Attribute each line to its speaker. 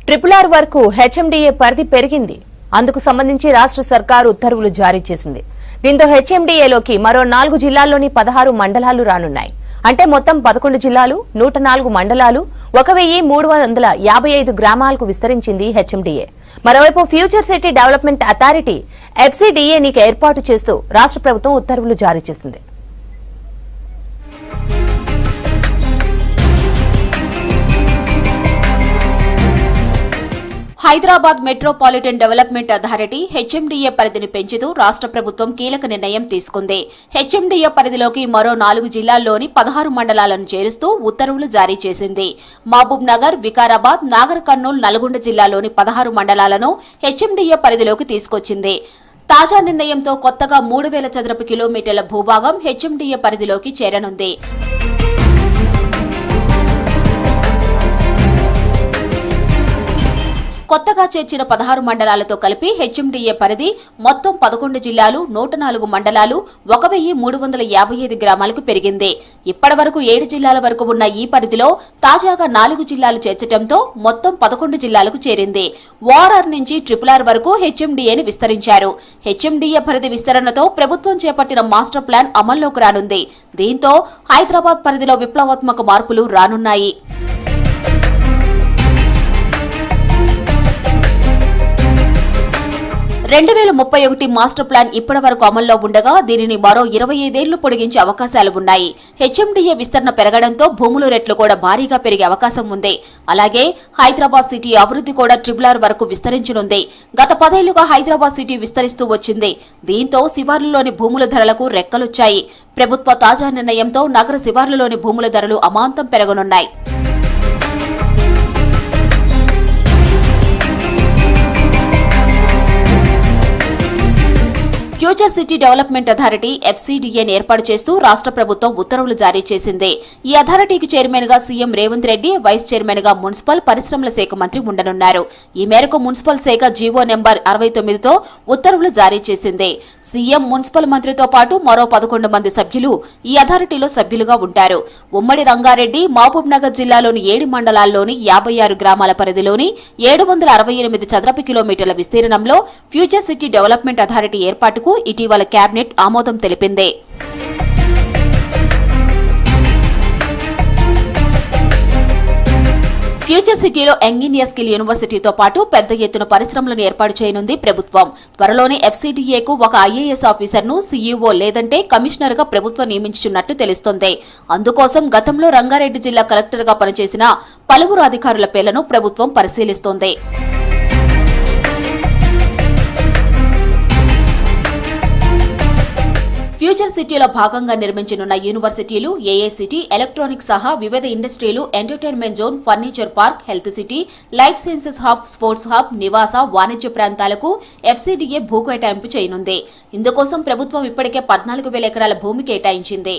Speaker 1: RRR వరకు HMDA పరిధి పెరిగింది. అందుకు సంబంధించి రాష్ట్ర సర్కారు ఉత్తర్వులు జారీ చేసింది. దీంతో హెచ్ఎండీఏలోకి మరో 4 జిల్లాల్లోని 16 మండలాలు రానున్నాయి. అంటే మొత్తం 11 జిల్లాలు, 104 మండలాలు, 1355 గ్రామాలకు విస్తరించింది హెచ్ఎండీఏ. మరోవైపు ఫ్యూచర్ సిటీ డెవలప్మెంట్ అథారిటీ FCDAని ఏర్పాటు చేస్తూ రాష్ట్ర ప్రభుత్వం ఉత్తర్వులు జారీ చేసింది.
Speaker 2: Hyderabad metropolitan development authority HMDA పరిధిని పెంచుతూ రాష్ట్ర ప్రభుత్వం కీలక నిర్ణయం తీసుకుంది. హెచ్ఎండీఏ పరిధిలోకి మరో 4 జిల్లాల్లోని 16 మండలాలను చేరుస్తూ ఉత్తర్వులు జారీ చేసింది. మహబూబ్ నగర్, వికారాబాద్, నాగర్ కర్నూల్, నల్గొండ జిల్లాలోని 16 మండలాలను హెచ్ఎండీఏ పరిధిలోకి తీసుకొచ్చింది. తాజా నిర్ణయంతో కొత్తగా 3000 చదరపు కిలోమీటర్ల భూభాగం హెచ్ఎండీఏ పరిధిలోకి చేరనుంది. కొత్తగా చేర్చిన 16 మండలాలతో కలిపి హెచ్ఎండీఏ పరిధి మొత్తం 11 జిల్లాలు, 104 మండలాలు, 1355 గ్రామాలకు పెరిగింది. ఇప్పటి వరకు 7 జిల్లాల వరకు ఉన్న ఈ పరిధిలో తాజాగా 4 జిల్లాలు చేర్చడంతో మొత్తం 11 జిల్లాలకు చేరింది. RRR నుంచి RRR వరకు హెచ్ఎండీఏని విస్తరించారు. హెచ్ఎండీఏ పరిధి విస్తరణతో ప్రభుత్వం చేపట్టిన మాస్టర్ ప్లాన్ అమల్లోకి రానుంది. దీంతో హైదరాబాద్ పరిధిలో విప్లవాత్మక మార్పులు రానున్నాయి. 2031 మాస్టర్ ప్లాన్ ఇప్పటి వరకు అమల్లో ఉండగా దీనిని మరో 25 ఏళ్లు పొడిగించే అవకాశాలు ఉన్నాయి. హెచ్ఎండీఏ విస్తరణ పెరగడంతో భూముల రేట్లు కూడా భారీగా పెరిగే అవకాశం ఉంది. అలాగే హైదరాబాద్ సిటీ అభివృద్ధి కూడా RRR వరకు విస్తరించనుంది. గత 10 ఏళ్లుగా హైదరాబాద్ సిటీ విస్తరిస్తూ వచ్చింది. దీంతో శివార్లలోని భూముల ధరలకు రెక్కలొచ్చాయి. ప్రభుత్వ తాజా నిర్ణయంతో నగర శివార్లలోని భూముల ధరలు అమాంతం పెరగనున్నాయి. ఫ్యూచర్ సిటీ డెవలప్మెంట్ అథారిటీ FCDAని ఏర్పాటు చేస్తూ రాష్ట్ర ప్రభుత్వం ఉత్తర్వులు జారీ చేసింది. ఈ అథారిటీకి చైర్మన్ గా CM Revanth Reddy, vice chairman గా మున్సిపల్, పరిశ్రమల శాఖ మంత్రి ఉండనున్నారు. ఈ మేరకు మున్సిపల్ శాఖ జీవో నెంబర్ 69తో ఉత్తర్వులు జారీ చేసింది. సీఎం, మున్సిపల్ మంత్రితో పాటు మరో 11 మంది సభ్యులు ఈ అథారిటీలో సభ్యులుగా ఉంటారు. ఉమ్మడి రంగారెడ్డి, మహబూబ్ నగర్ జిల్లాలోని 7 మండలాల్లోని 56 గ్రామాల పరిధిలోని 768 చదరపు కిలోమీటర్ల విస్తీర్ణంలో ఫ్యూచర్ సిటీ డెవలప్మెంట్ అథారిటీ ఏర్పాటుకు ఇటీవల కేబినెట్ ఆమోదం తెలిపింది. ఫ్యూచర్ సిటీలో యంగ్ ఇండియా స్కిల్ యూనివర్సిటీతో పాటు పెద్ద ఎత్తున పరిశ్రమలను ఏర్పాటు చేయనుంది ప్రభుత్వం. త్వరలోనే FCDAకు ఒక IAS ఆఫీసర్ను CEO లేదంటే కమిషనర్ గా ప్రభుత్వం నియమించున్నట్టు తెలుస్తోంది. అందుకోసం గతంలో రంగారెడ్డి జిల్లా కలెక్టర్ గా పనిచేసిన పలువురు అధికారుల పేర్లను ప్రభుత్వం పరిశీలిస్తోంది. ఫ్యూచర్ సిటీలో భాగంగా నిర్మించనున్న యూనివర్సిటీలు AICT, ఎలక్ట్రానిక్స్ సహా వివిధ ఇండస్ట్రీలు, entertainment zone, furniture park, health city, life sciences hub, sports hub, నివాస, వాణిజ్య ప్రాంతాలకు FCDA భూ కేటాయింపు చేయనుంది. ఇందుకోసం ప్రభుత్వం ఇప్పటికే 14,000 ఎకరాల భూమి కేటాయించింది.